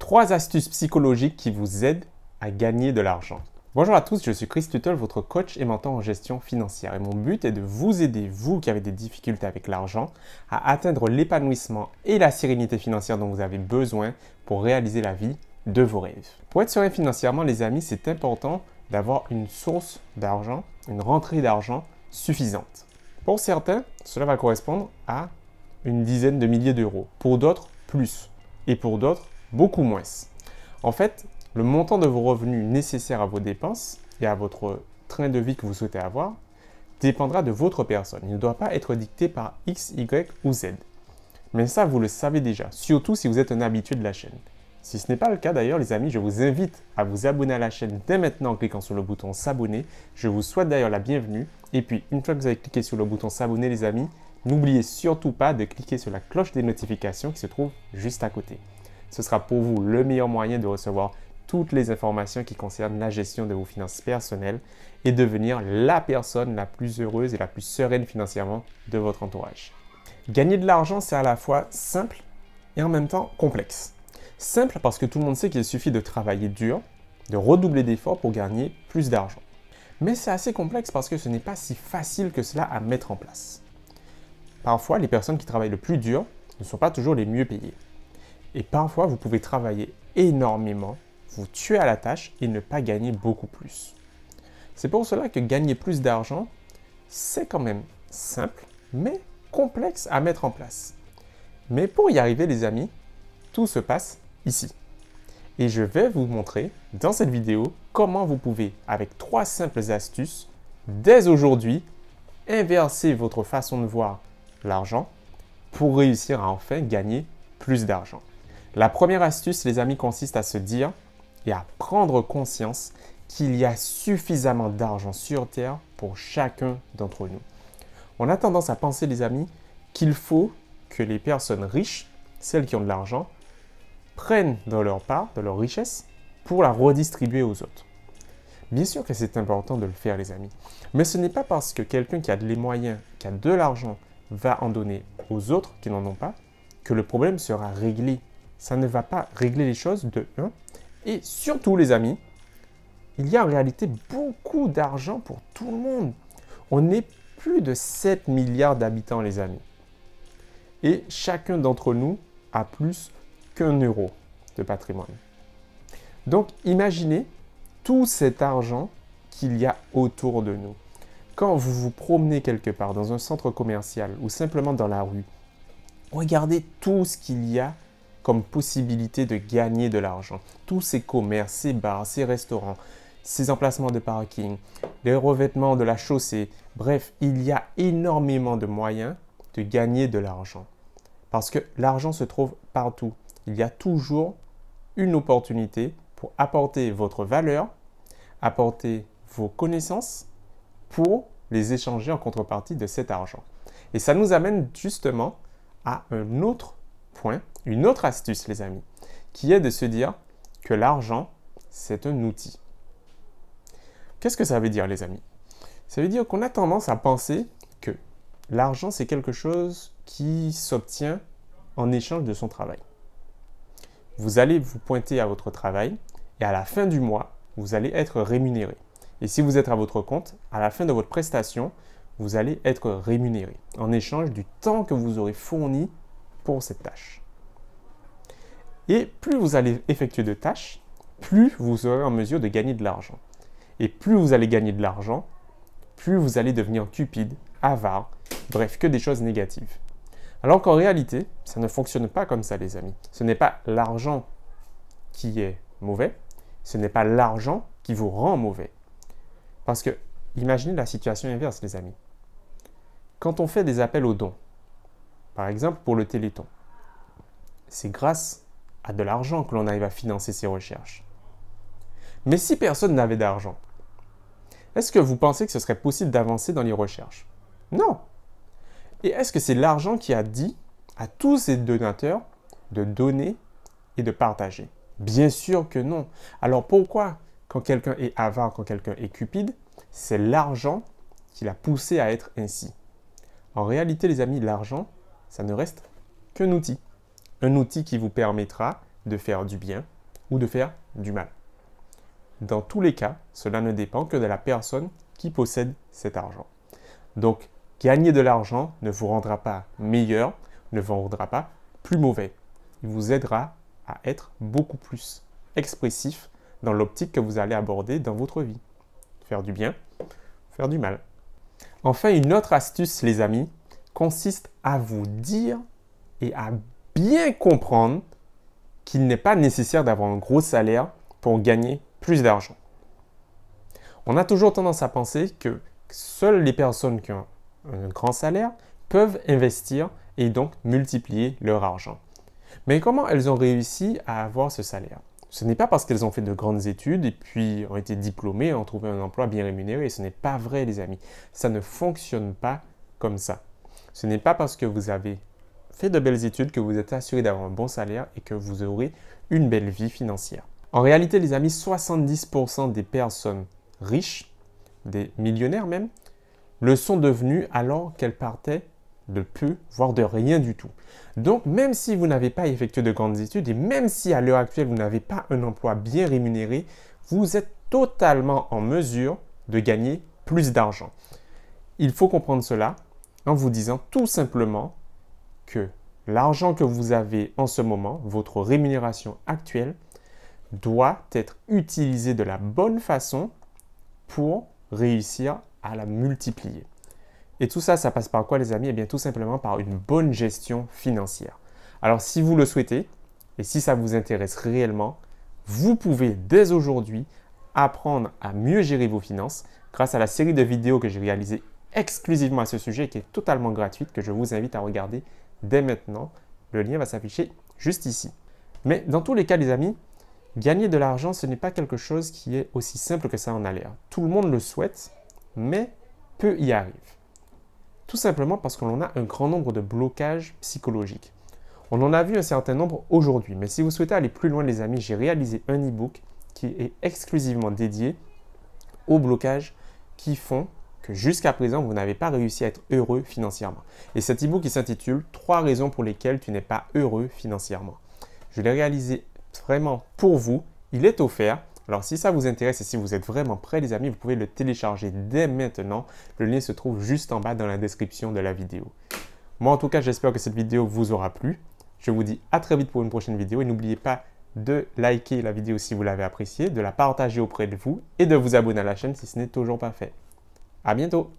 3 astuces psychologiques qui vous aident à gagner de l'argent. Bonjour à tous, je suis Chris Tuttle, votre coach et mentor en gestion financière. Et mon but est de vous aider, vous qui avez des difficultés avec l'argent, à atteindre l'épanouissement et la sérénité financière dont vous avez besoin pour réaliser la vie de vos rêves. Pour être serein financièrement, les amis, c'est important d'avoir une source d'argent, une rentrée d'argent suffisante. Pour certains, cela va correspondre à une dizaine de milliers d'euros. Pour d'autres, plus. Et pour d'autres, beaucoup moins. En fait, le montant de vos revenus nécessaires à vos dépenses et à votre train de vie que vous souhaitez avoir dépendra de votre personne. Il ne doit pas être dicté par X, Y ou Z. Mais ça, vous le savez déjà, surtout si vous êtes un habitué de la chaîne. Si ce n'est pas le cas d'ailleurs, les amis, je vous invite à vous abonner à la chaîne dès maintenant en cliquant sur le bouton s'abonner. Je vous souhaite d'ailleurs la bienvenue. Et puis, une fois que vous avez cliqué sur le bouton s'abonner, les amis, n'oubliez surtout pas de cliquer sur la cloche des notifications qui se trouve juste à côté. Ce sera pour vous le meilleur moyen de recevoir toutes les informations qui concernent la gestion de vos finances personnelles et devenir la personne la plus heureuse et la plus sereine financièrement de votre entourage. Gagner de l'argent, c'est à la fois simple et en même temps complexe. Simple parce que tout le monde sait qu'il suffit de travailler dur, de redoubler d'efforts pour gagner plus d'argent. Mais c'est assez complexe parce que ce n'est pas si facile que cela à mettre en place. Parfois, les personnes qui travaillent le plus dur ne sont pas toujours les mieux payées. Et parfois, vous pouvez travailler énormément, vous tuer à la tâche et ne pas gagner beaucoup plus. C'est pour cela que gagner plus d'argent, c'est quand même simple, mais complexe à mettre en place. Mais pour y arriver, les amis, tout se passe ici. Et je vais vous montrer dans cette vidéo comment vous pouvez, avec 3 simples astuces, dès aujourd'hui, inverser votre façon de voir l'argent pour réussir à enfin gagner plus d'argent. La première astuce, les amis, consiste à se dire et à prendre conscience qu'il y a suffisamment d'argent sur Terre pour chacun d'entre nous. On a tendance à penser, les amis, qu'il faut que les personnes riches, celles qui ont de l'argent, prennent de leur part, de leur richesse, pour la redistribuer aux autres. Bien sûr que c'est important de le faire, les amis, mais ce n'est pas parce que quelqu'un qui a les moyens, qui a de l'argent, va en donner aux autres qui n'en ont pas, que le problème sera réglé. Ça ne va pas régler les choses de 1. Et surtout, les amis, il y a en réalité beaucoup d'argent pour tout le monde. On est plus de 7 milliards d'habitants, les amis. Et chacun d'entre nous a plus qu'1 euro de patrimoine. Donc, imaginez tout cet argent qu'il y a autour de nous. Quand vous vous promenez quelque part dans un centre commercial ou simplement dans la rue, regardez tout ce qu'il y a comme possibilité de gagner de l'argent. Tous ces commerces, ces bars, ces restaurants, ces emplacements de parking, les revêtements de la chaussée. Bref, il y a énormément de moyens de gagner de l'argent. Parce que l'argent se trouve partout. Il y a toujours une opportunité pour apporter votre valeur, apporter vos connaissances pour les échanger en contrepartie de cet argent. Et ça nous amène justement à un autre point, une autre astuce, les amis, qui est de se dire que l'argent, c'est un outil. Qu'est-ce que ça veut dire, les amis? Ça veut dire qu'on a tendance à penser que l'argent, c'est quelque chose qui s'obtient en échange de son travail. Vous allez vous pointer à votre travail et à la fin du mois, vous allez être rémunéré. Et si vous êtes à votre compte, à la fin de votre prestation, vous allez être rémunéré en échange du temps que vous aurez fourni pour cette tâche. Et plus vous allez effectuer de tâches, plus vous serez en mesure de gagner de l'argent. Et plus vous allez gagner de l'argent, plus vous allez devenir cupide, avare, bref, que des choses négatives. Alors qu'en réalité, ça ne fonctionne pas comme ça, les amis. Ce n'est pas l'argent qui est mauvais, ce n'est pas l'argent qui vous rend mauvais. Parce que, imaginez la situation inverse, les amis. Quand on fait des appels aux dons, par exemple pour le Téléthon, c'est grâce à de l'argent que l'on arrive à financer ces recherches. Mais si personne n'avait d'argent, est-ce que vous pensez que ce serait possible d'avancer dans les recherches? Non. Et est-ce que c'est l'argent qui a dit à tous ces donateurs de donner et de partager? Bien sûr que non. Alors pourquoi, quand quelqu'un est avare, quand quelqu'un est cupide, c'est l'argent qui l'a poussé à être ainsi? En réalité, les amis, l'argent, ça ne reste qu'un outil. Un outil qui vous permettra de faire du bien ou de faire du mal. Dans tous les cas, cela ne dépend que de la personne qui possède cet argent. Donc, gagner de l'argent ne vous rendra pas meilleur, ne vous rendra pas plus mauvais. Il vous aidera à être beaucoup plus expressif dans l'optique que vous allez aborder dans votre vie. Faire du bien, faire du mal. Enfin, une autre astuce, les amis, consiste à vous dire et à bien comprendre qu'il n'est pas nécessaire d'avoir un gros salaire pour gagner plus d'argent. On a toujours tendance à penser que seules les personnes qui ont un grand salaire peuvent investir et donc multiplier leur argent. Mais comment elles ont réussi à avoir ce salaire? Ce n'est pas parce qu'elles ont fait de grandes études et puis ont été diplômées, ont trouvé un emploi bien rémunéré. Et ce n'est pas vrai, les amis. Ça ne fonctionne pas comme ça. Ce n'est pas parce que vous avez fait de belles études que vous êtes assuré d'avoir un bon salaire et que vous aurez une belle vie financière. En réalité, les amis, 70% des personnes riches, des millionnaires même, le sont devenues alors qu'elles partaient de peu, voire de rien du tout. Donc, même si vous n'avez pas effectué de grandes études et même si à l'heure actuelle, vous n'avez pas un emploi bien rémunéré, vous êtes totalement en mesure de gagner plus d'argent. Il faut comprendre cela en vous disant tout simplement que l'argent que vous avez en ce moment, votre rémunération actuelle, doit être utilisé de la bonne façon pour réussir à la multiplier. Et tout ça, ça passe par quoi, les amis? Eh bien, tout simplement par une bonne gestion financière. Alors, si vous le souhaitez et si ça vous intéresse réellement, vous pouvez dès aujourd'hui apprendre à mieux gérer vos finances grâce à la série de vidéos que j'ai réalisées exclusivement à ce sujet et qui est totalement gratuite, que je vous invite à regarder dès maintenant. Le lien va s'afficher juste ici. Mais dans tous les cas, les amis, gagner de l'argent, ce n'est pas quelque chose qui est aussi simple que ça en a l'air. Tout le monde le souhaite, mais peu y arrivent. Tout simplement parce qu'on a un grand nombre de blocages psychologiques. On en a vu un certain nombre aujourd'hui, mais si vous souhaitez aller plus loin, les amis, j'ai réalisé un e-book qui est exclusivement dédié aux blocages qui font que jusqu'à présent, vous n'avez pas réussi à être heureux financièrement. Et cet e-book qui s'intitule « 3 raisons pour lesquelles tu n'es pas heureux financièrement ». Je l'ai réalisé vraiment pour vous. Il est offert. Alors, si ça vous intéresse et si vous êtes vraiment prêts, les amis, vous pouvez le télécharger dès maintenant. Le lien se trouve juste en bas dans la description de la vidéo. Moi, en tout cas, j'espère que cette vidéo vous aura plu. Je vous dis à très vite pour une prochaine vidéo et n'oubliez pas de liker la vidéo si vous l'avez appréciée, de la partager auprès de vous et de vous abonner à la chaîne si ce n'est toujours pas fait. À bientôt!